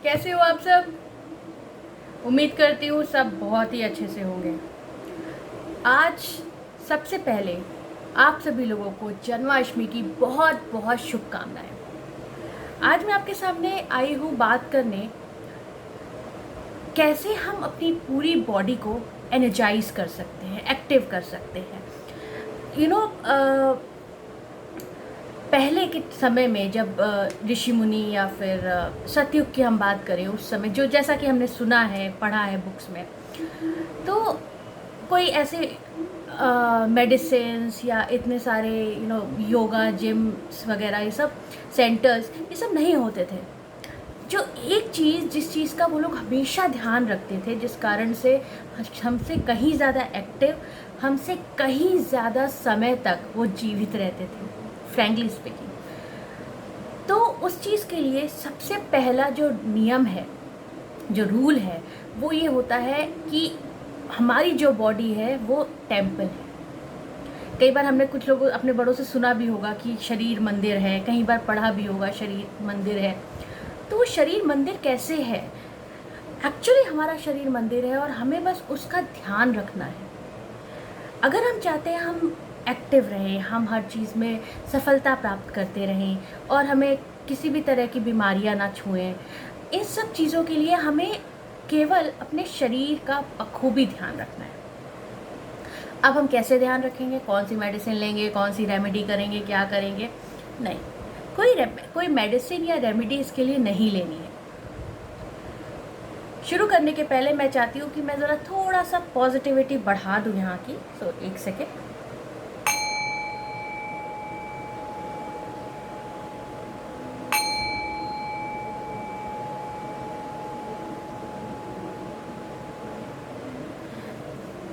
कैसे हो आप सब। उम्मीद करती हूँ सब बहुत ही अच्छे से होंगे। आज सबसे पहले आप सभी लोगों को जन्माष्टमी की बहुत बहुत शुभकामनाएं। आज मैं आपके सामने आई हूँ बात करने कैसे हम अपनी पूरी बॉडी को एनर्जाइज कर सकते हैं, एक्टिव कर सकते हैं। पहले के समय में जब ऋषि मुनि या फिर सतयुग की हम बात करें, उस समय जो जैसा कि हमने सुना है, पढ़ा है बुक्स में, तो कोई ऐसे मेडिसिन्स या इतने सारे योगा जिम्स वगैरह, ये सब सेंटर्स, ये सब नहीं होते थे। जो एक चीज़, जिस चीज़ का वो लोग हमेशा ध्यान रखते थे, जिस कारण से हमसे कहीं ज़्यादा एक्टिव, हमसे कहीं ज़्यादा समय तक वो जीवित रहते थे, फ्रैंकली स्पीकिंग। तो उस चीज़ के लिए सबसे पहला जो नियम है, जो रूल है, वो ये होता है कि हमारी जो बॉडी है वो टेम्पल है। कई बार हमने कुछ लोगों अपने बड़ों से सुना भी होगा कि शरीर मंदिर है, कई बार पढ़ा भी होगा शरीर मंदिर है। तो वो शरीर मंदिर कैसे है? एक्चुअली हमारा शरीर मंदिर है और हमें बस उसका ध्यान रखना है। अगर हम चाहते हैं हम एक्टिव रहें, हम हर चीज़ में सफलता प्राप्त करते रहें और हमें किसी भी तरह की बीमारियां ना छुएं, इन सब चीज़ों के लिए हमें केवल अपने शरीर का बखूबी ध्यान रखना है। अब हम कैसे ध्यान रखेंगे? कौन सी मेडिसिन लेंगे, कौन सी रेमेडी करेंगे, क्या करेंगे? नहीं, कोई मेडिसिन या रेमेडी इसके लिए नहीं लेनी है। शुरू करने के पहले मैं चाहती हूँ कि मैं ज़रा थोड़ा सा पॉजिटिविटी बढ़ा दूँ यहाँ की। एक सेकेंड।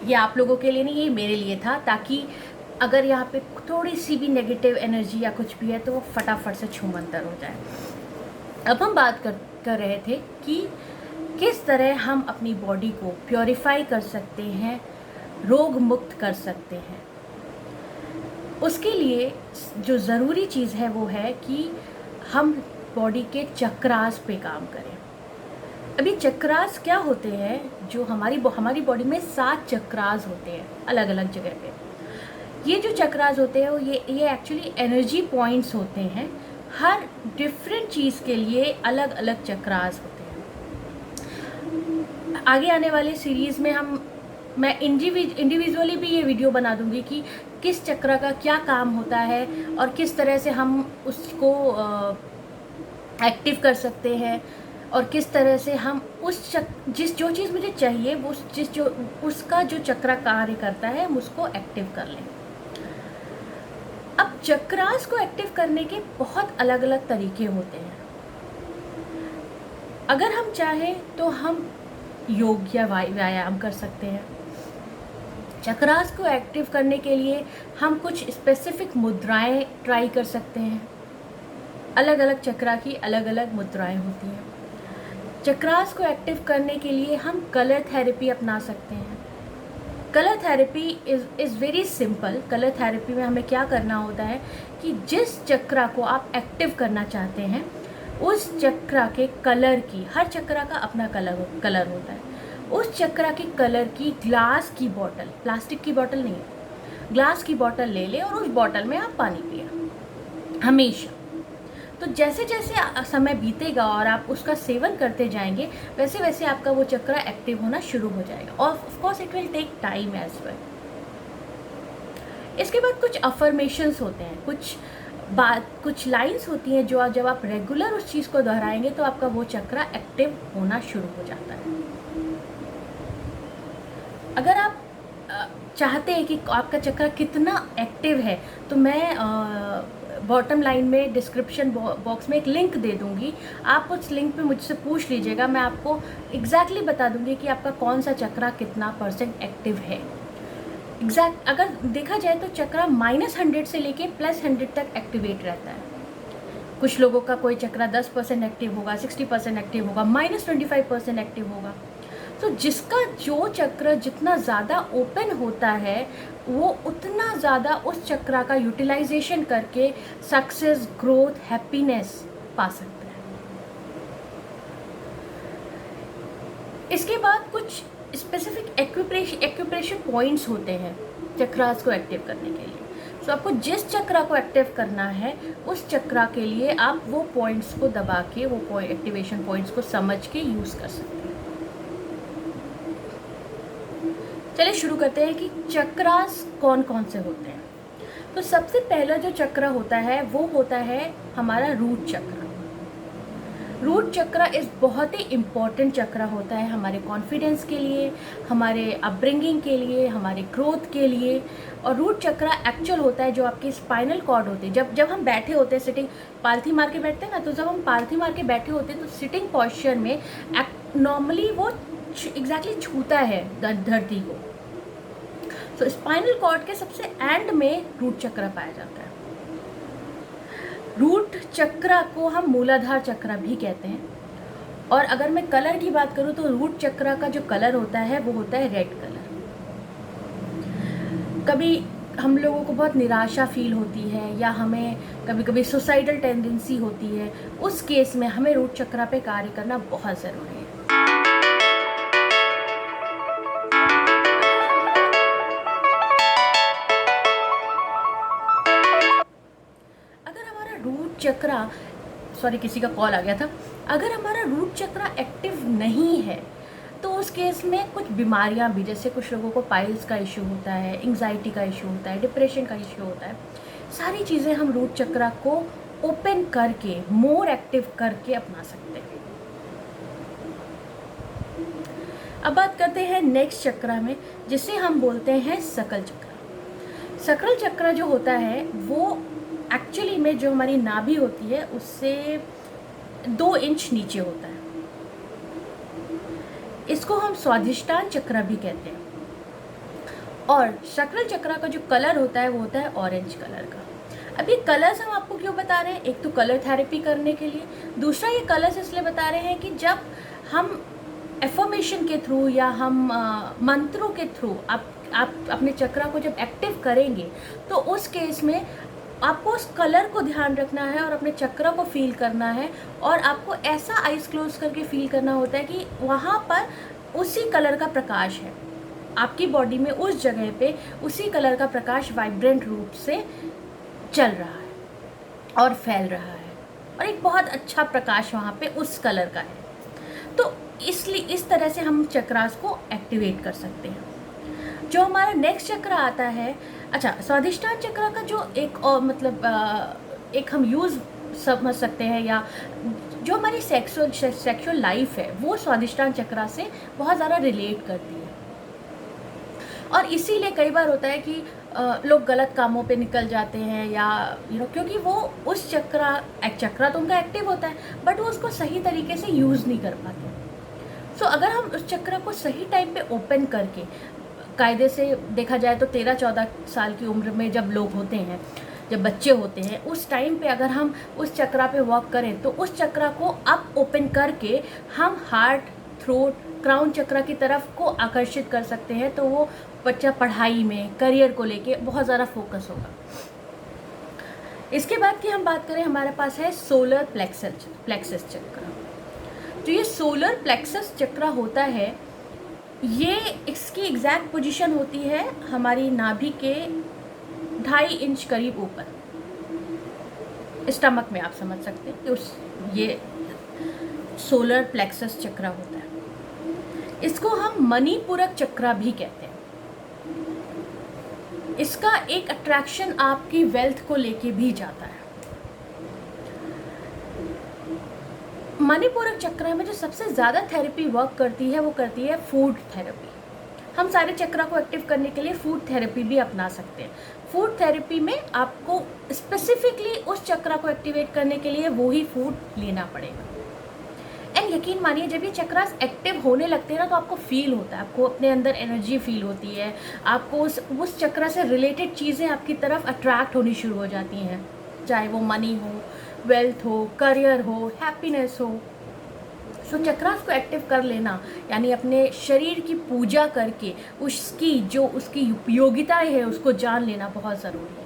ये आप लोगों के लिए नहीं, ये मेरे लिए था, ताकि अगर यहाँ पे थोड़ी सी भी नेगेटिव एनर्जी या कुछ भी है तो वो फटाफट से छूमंतर हो जाए। अब हम बात कर रहे थे कि किस तरह हम अपनी बॉडी को प्योरीफाई कर सकते हैं, रोग मुक्त कर सकते हैं। उसके लिए जो ज़रूरी चीज़ है वो है कि हम बॉडी के चक्रास पे काम करें। अभी चक्रास क्या होते हैं? जो हमारी बॉडी में 7 चक्रास होते हैं अलग अलग जगह पे। ये जो चक्रास होते हैं वो ये एक्चुअली एनर्जी पॉइंट्स होते हैं। हर डिफरेंट चीज़ के लिए अलग अलग चक्रास होते हैं। आगे आने वाले सीरीज़ में मैं इंडिविजुअली भी ये वीडियो बना दूंगी कि किस चक्र का क्या काम होता है और किस तरह से हम उसको एक्टिव कर सकते हैं, और किस तरह से हम जो चीज़ मुझे चाहिए वो उसका जो चक्र कार्य करता है हम उसको एक्टिव कर लें। अब चक्रास को एक्टिव करने के बहुत अलग अलग तरीके होते हैं। अगर हम चाहें तो हम योग या व्यायाम कर सकते हैं। चक्रास को एक्टिव करने के लिए हम कुछ स्पेसिफिक मुद्राएं ट्राई कर सकते हैं। अलग अलग चक्रा की अलग अलग मुद्राएं होती हैं। चक्रास को एक्टिव करने के लिए हम कलर थेरेपी अपना सकते हैं। Colour therapy is very simple. Colour therapy में हमें क्या करना होता है कि जिस चक्रा को आप एक्टिव करना चाहते हैं उस चक्रा के कलर की, हर चक्रा का अपना कलर होता है, उस चक्रा के कलर की ग्लास की बॉटल, प्लास्टिक की बॉटल नहीं, ग्लास की बॉटल ले लें और उस बॉटल में आप पानी पिए हमेशा। तो जैसे जैसे समय बीतेगा और आप उसका सेवन करते जाएंगे वैसे वैसे आपका वो चक्र एक्टिव होना शुरू हो जाएगा। और of course it will take time as well. इसके बाद कुछ अफर्मेशंस होते हैं, कुछ लाइंस होती हैं जो जब आप रेगुलर उस चीज़ को दोहराएंगे तो आपका वो चक्र एक्टिव होना शुरू हो जाता है। अगर आप चाहते हैं कि आपका चक्र कितना एक्टिव है तो मैं बॉटम लाइन में डिस्क्रिप्शन बॉक्स में एक लिंक दे दूंगी। आप उस लिंक पे मुझसे पूछ लीजिएगा, मैं आपको एग्जैक्टली बता दूंगी कि आपका कौन सा चक्र कितना % एक्टिव है। अगर देखा जाए तो चक्र -100 से लेके +100 तक एक्टिवेट रहता है। कुछ लोगों का कोई चक्र 10% एक्टिव होगा, 60% एक्टिव होगा, -25% एक्टिव होगा। तो जिसका जो चक्र जितना ज़्यादा ओपन होता है वो उतना ज़्यादा उस चक्र का यूटिलाइजेशन करके सक्सेस, ग्रोथ, हैप्पीनेस पा सकता है। इसके बाद कुछ स्पेसिफिक एक्यूप्रेशर पॉइंट्स होते हैं चक्रास को एक्टिव करने के लिए। सो आपको जिस चक्रा को एक्टिव करना है उस चक्रा के लिए आप वो पॉइंट्स को दबा के, वो एक्टिवेशन पॉइंट्स को समझ के यूज़ कर सकते हैं। चलिए शुरू करते हैं कि चक्रास कौन कौन से होते हैं। तो सबसे पहला जो चक्र होता है वो होता है हमारा रूट चक्र। रूट चक्र इस बहुत ही इम्पॉर्टेंट चक्र होता है हमारे कॉन्फिडेंस के लिए, हमारे अपब्रिंगिंग के लिए, हमारे ग्रोथ के लिए। और रूट चक्र एक्चुअल होता है जो आपके स्पाइनल कॉर्ड होते हैं। जब हम बैठे होते हैं, सिटिंग पालथी मार के बैठते हैं ना, तो जब हम पालथी मार के बैठे होते हैं तो सिटिंग पोस्चर में नॉर्मली वो एग्जैक्टली छूता है धरती को। तो स्पाइनल कॉर्ड के सबसे एंड में रूट चक्र पाया जाता है। रूट चक्र को हम मूलाधार चक्र भी कहते हैं। और अगर मैं कलर की बात करूं तो रूट चक्र का जो कलर होता है वो होता है रेड कलर। कभी हम लोगों को बहुत निराशा फील होती है या हमें कभी कभी सुसाइडल टेंडेंसी होती है, उस केस में हमें रूट चक्र पे कार्य करना बहुत ज़रूरी है। रूट चक्रा, सॉरी किसी का कॉल आ गया था। अगर हमारा रूट चक्रा एक्टिव नहीं है तो उस केस में कुछ बीमारियां भी, जैसे कुछ लोगों को पाइल्स का इश्यू होता है, एंग्जाइटी का इश्यू होता है, डिप्रेशन का इश्यू होता है, सारी चीज़ें हम रूट चक्रा को ओपन करके, मोर एक्टिव करके अपना सकते हैं। अब बात करते हैं नेक्स्ट चक्रा में, जिसे हम बोलते हैं सकल चक्र। सकल चक्र जो होता है वो एक्चुअली में जो हमारी नाभि होती है उससे 2 इंच नीचे होता है। इसको हम स्वाधिष्ठान चक्र भी कहते हैं। और सकल चक्र का जो कलर होता है वो होता है ऑरेंज कलर का। अब ये कलर्स हम आपको क्यों बता रहे हैं? एक तो कलर थेरेपी करने के लिए, दूसरा ये कलर्स इसलिए बता रहे हैं कि जब हम एफर्मेशन के थ्रू या हम मंत्रों के थ्रू आप अपने चक्र को जब एक्टिव करेंगे तो उस केस में आपको उस कलर को ध्यान रखना है और अपने चक्र को फील करना है। और आपको ऐसा आइज क्लोज करके फील करना होता है कि वहाँ पर उसी कलर का प्रकाश है, आपकी बॉडी में उस जगह पे उसी कलर का प्रकाश वाइब्रेंट रूप से चल रहा है और फैल रहा है, और एक बहुत अच्छा प्रकाश वहाँ पे उस कलर का है। तो इसलिए इस तरह से हम चक्रास को एक्टिवेट कर सकते हैं। जो हमारा नेक्स्ट चक्र आता है, अच्छा, स्वाधिष्ठान चक्र का जो एक और मतलब एक हम यूज़ समझ सकते हैं, या जो हमारी सेक्सुअल लाइफ है वो स्वाधिष्ठान चक्र से बहुत ज़्यादा रिलेट करती है। और इसीलिए कई बार होता है कि लोग गलत कामों पे निकल जाते हैं, या क्योंकि वो उस चक्र तो उनका एक्टिव होता है बट वो उसको सही तरीके से यूज़ नहीं कर पाते। सो अगर हम उस चक्र को सही टाइम पे ओपन करके, कायदे से देखा जाए तो 13-14 साल की उम्र में जब लोग होते हैं, जब बच्चे होते हैं, उस टाइम पे अगर हम उस चक्र पे वर्क करें तो उस चक्र को अप ओपन करके हम हार्ट, थ्रोट, क्राउन चक्र की तरफ को आकर्षित कर सकते हैं। तो वो बच्चा पढ़ाई में, करियर को लेके बहुत ज़्यादा फोकस होगा। इसके बाद की हम बात करें, हमारे पास है सोलर प्लेक्सस चक्र। जो ये सोलर प्लेक्सस चक्र होता है, ये इसकी एग्जैक्ट पोजीशन होती है हमारी नाभि के 2.5 इंच करीब ऊपर, स्टमक में, आप समझ सकते हैं कि ये सोलर प्लेक्सस चक्र होता है। इसको हम मणिपूरक चक्र भी कहते हैं। इसका एक अट्रैक्शन आपकी वेल्थ को लेके भी जाता है। मणिपूरक चक्र में जो सबसे ज़्यादा थेरेपी वर्क करती है वो करती है फूड थेरेपी। हम सारे चक्र को एक्टिव करने के लिए फूड थेरेपी भी अपना सकते हैं। फूड थेरेपी में आपको स्पेसिफिकली उस चक्र को एक्टिवेट करने के लिए वो ही फूड लेना पड़ेगा। एंड यकीन मानिए, जब ये चक्रास एक्टिव होने लगते हैं ना तो आपको फील होता है, आपको अपने अंदर एनर्जी फील होती है, आपको उस चक्र से रिलेटेड चीज़ें आपकी तरफ अट्रैक्ट होनी शुरू हो जाती हैं, चाहे वो मनी हो, वेल्थ हो, करियर हो, हैप्पीनेस हो। सो चक्रास को एक्टिव कर लेना यानी अपने शरीर की पूजा करके उसकी उपयोगिताएं है उसको जान लेना बहुत ज़रूरी है।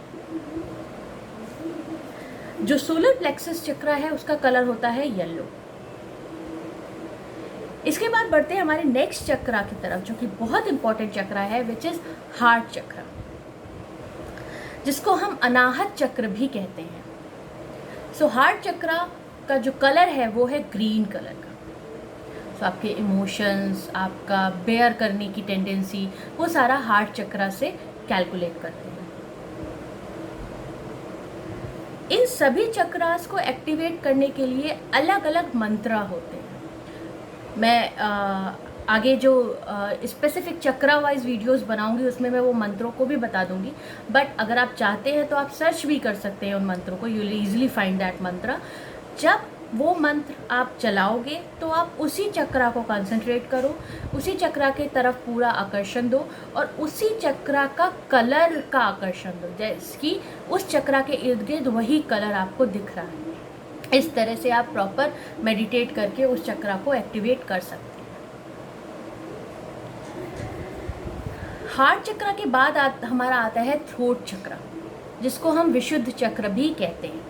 जो सोलर प्लेक्सस चक्र है उसका कलर होता है येलो। इसके बाद बढ़ते हैं हमारे नेक्स्ट चक्रा की तरफ, जो कि बहुत इंपॉर्टेंट चक्रा है, विच इज़ हार्ट चक्रा, जिसको हम अनाहत चक्र भी कहते हैं। सो हार्ट चक्रा का जो कलर है वो है ग्रीन कलर का। सो आपके इमोशंस, आपका बेयर करने की टेंडेंसी, वो सारा हार्ट चक्रा से कैलकुलेट करते हैं। इन सभी चक्रास को एक्टिवेट करने के लिए अलग अलग मंत्र होते हैं। मैं आगे जो स्पेसिफिक चक्रा वाइज वीडियोस बनाऊंगी उसमें मैं वो मंत्रों को भी बता दूंगी, बट अगर आप चाहते हैं तो आप सर्च भी कर सकते हैं उन मंत्रों को, you will easily find that मंत्र। जब वो मंत्र आप चलाओगे तो आप उसी चक्रा को कंसंट्रेट करो, उसी चक्रा के तरफ पूरा आकर्षण दो और उसी चक्रा का कलर का आकर्षण दो, जैसे कि उस चक्रा के इर्द गिर्द वही कलर आपको दिख रहा है। इस तरह से आप प्रॉपर मेडिटेट करके उस चक्रा को एक्टिवेट कर सकते हैं। हार्ट चक्रा के बाद हमारा आता है थ्रोट चक्रा, जिसको हम विशुद्ध चक्र भी कहते हैं।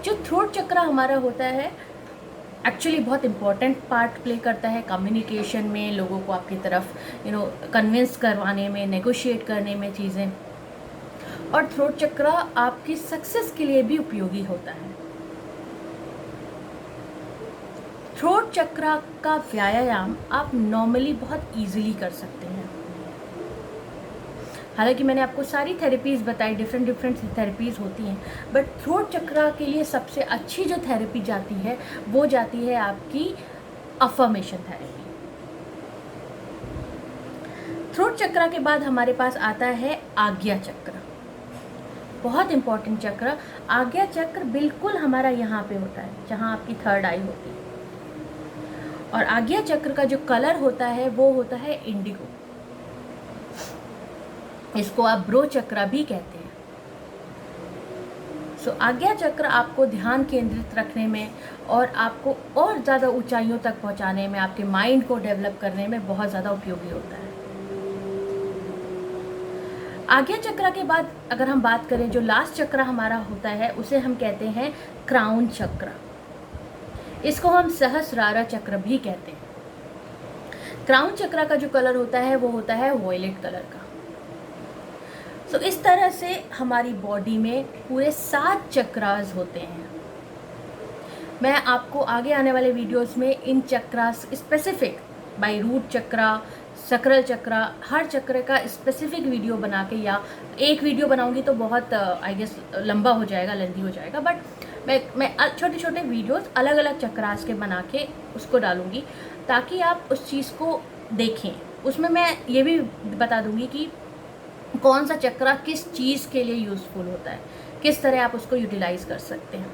जो थ्रोट चक्रा हमारा होता है एक्चुअली बहुत इंपॉर्टेंट पार्ट प्ले करता है कम्युनिकेशन में, लोगों को आपकी तरफ कन्विंस करवाने में, नेगोशिएट करने में चीज़ें। और थ्रोट चक्रा आपकी सक्सेस के लिए भी उपयोगी होता है। थ्रोट चक्रा का व्यायाम आप नॉर्मली बहुत इजीली कर सकते हैं। हालांकि मैंने आपको सारी थेरेपीज़ बताई, डिफरेंट थेरेपीज़ होती हैं, बट थ्रोट चक्रा के लिए सबसे अच्छी जो थेरेपी जाती है वो जाती है आपकी अफर्मेशन थेरेपी। थ्रोट चक्रा के बाद हमारे पास आता है आज्ञा चक्र, बहुत इंपॉर्टेंट चक्र। आज्ञा चक्र बिल्कुल हमारा यहाँ पे होता है जहाँ आपकी थर्ड आई होती है, और आज्ञा चक्र का जो कलर होता है वो होता है इंडिगो। इसको आप ब्रो चक्र भी कहते हैं। सो आज्ञा चक्र आपको ध्यान केंद्रित रखने में और आपको और ज़्यादा ऊंचाइयों तक पहुंचाने में, आपके माइंड को डेवलप करने में बहुत ज़्यादा उपयोगी होता है। आज्ञा चक्र के बाद अगर हम बात करें, जो लास्ट चक्र हमारा होता है उसे हम कहते हैं क्राउन चक्र। इसको हम सहस्रारा चक्र भी कहते हैं। क्राउन चक्र का जो कलर होता है वो होता है वॉयलेट कलर का। सो इस तरह से हमारी बॉडी में पूरे 7 चक्रास होते हैं। मैं आपको आगे आने वाले वीडियोस में इन चक्रास स्पेसिफिक बाय रूट चक्रा, सकरल चक्रा, हर चक्र का स्पेसिफिक वीडियो बना के, या एक वीडियो बनाऊंगी तो बहुत आई गेस लंबा हो जाएगा, लेंथी हो जाएगा, बट मैं छोटे छोटे वीडियोस अलग अलग चक्रास के बना के उसको डालूंगी ताकि आप उस चीज़ को देखें। उसमें मैं ये भी बता दूंगी कि कौन सा चक्रा किस चीज़ के लिए यूज़फुल होता है, किस तरह आप उसको यूटिलाइज कर सकते हैं।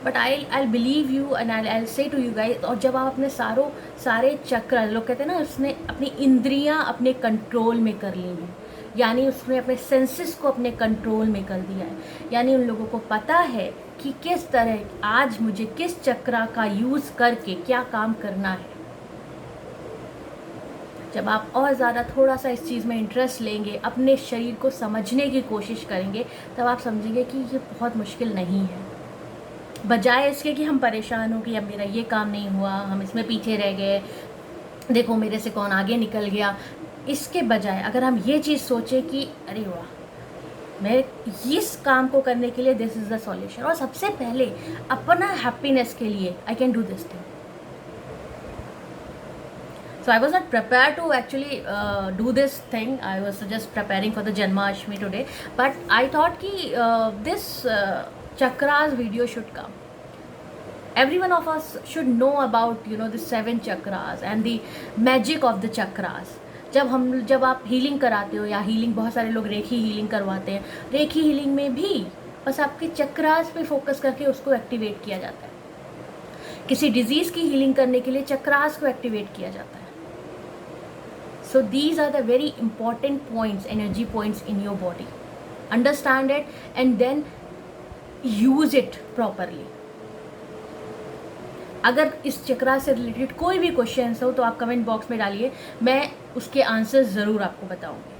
But I believe you and I से टू यू गाइस, और जब आप अपने सारे चक्र, लोग कहते हैं ना, उसने अपनी इंद्रियां अपने कंट्रोल में कर ली हैं, यानी उसने अपने सेंसेस को अपने कंट्रोल में कर दिया है, यानी उन लोगों को पता है कि किस तरह आज मुझे किस चक्रा का यूज़ करके क्या काम करना है। जब आप और ज़्यादा थोड़ा सा इस चीज़ में इंटरेस्ट लेंगे, अपने शरीर को समझने की कोशिश करेंगे, तब आप समझेंगे कि ये बहुत मुश्किल नहीं है। बजाय इसके कि हम परेशान हो कि अब मेरा ये काम नहीं हुआ, हम इसमें पीछे रह गए, देखो मेरे से कौन आगे निकल गया, इसके बजाय अगर हम ये चीज़ सोचें कि अरे वाह, मैं इस काम को करने के लिए दिस इज़ द सॉल्यूशन, और सबसे पहले अपना हैप्पीनेस के लिए I can do this thing. So I was not prepared to actually do this thing. I was just preparing for the Janmashtami today, but I thought कि this chakras video should come. Every one of us should know about the 7 chakras and the magic of the chakras. जब आप healing कराते हो, या healing, बहुत सारे लोग रेखी healing करवाते हैं, रेखी हीलिंग में भी बस आपके चक्रास पे फोकस करके उसको एक्टिवेट किया जाता है। किसी डिजीज़ की हीलिंग करने के लिए चक्रास को एक्टिवेट किया जाता है। So these are the very important points, energy points in your body. Understand it and then use it properly. अगर इस चक्रा से रिलेटेड कोई भी क्वेश्चंस हो तो आप कमेंट बॉक्स में डालिए, मैं उसके आंसर्स ज़रूर आपको बताऊंगी।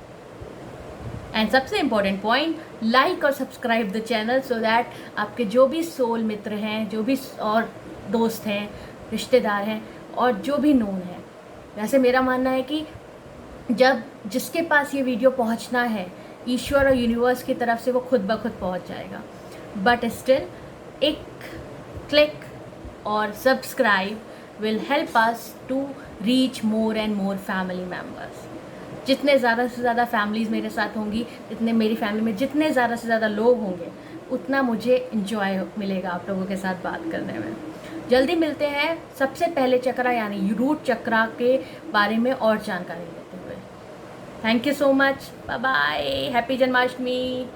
एंड सबसे इम्पॉर्टेंट पॉइंट, लाइक और subscribe the channel so that आपके जो भी सोल मित्र हैं, जो भी और दोस्त हैं, रिश्तेदार हैं, और जो भी नोन है। वैसे मेरा मानना है कि जब जिसके पास ये वीडियो पहुंचना है, ईश्वर और यूनिवर्स की तरफ से वो खुद ब खुद पहुंच जाएगा। बट स्टिल एक क्लिक और subscribe will help us to reach more and more family members. जितने ज़्यादा से ज़्यादा फैमिलीज़ मेरे साथ होंगी, जितने मेरी फैमिली में जितने ज़्यादा से ज़्यादा लोग होंगे, उतना मुझे इन्जॉय मिलेगा आप लोगों के साथ बात करने में। जल्दी मिलते हैं सबसे पहले चक्रा यानी रूट चक्रा के बारे में और जानकारी लेते हुए। Thank you so much, bye bye, happy Janmashtami.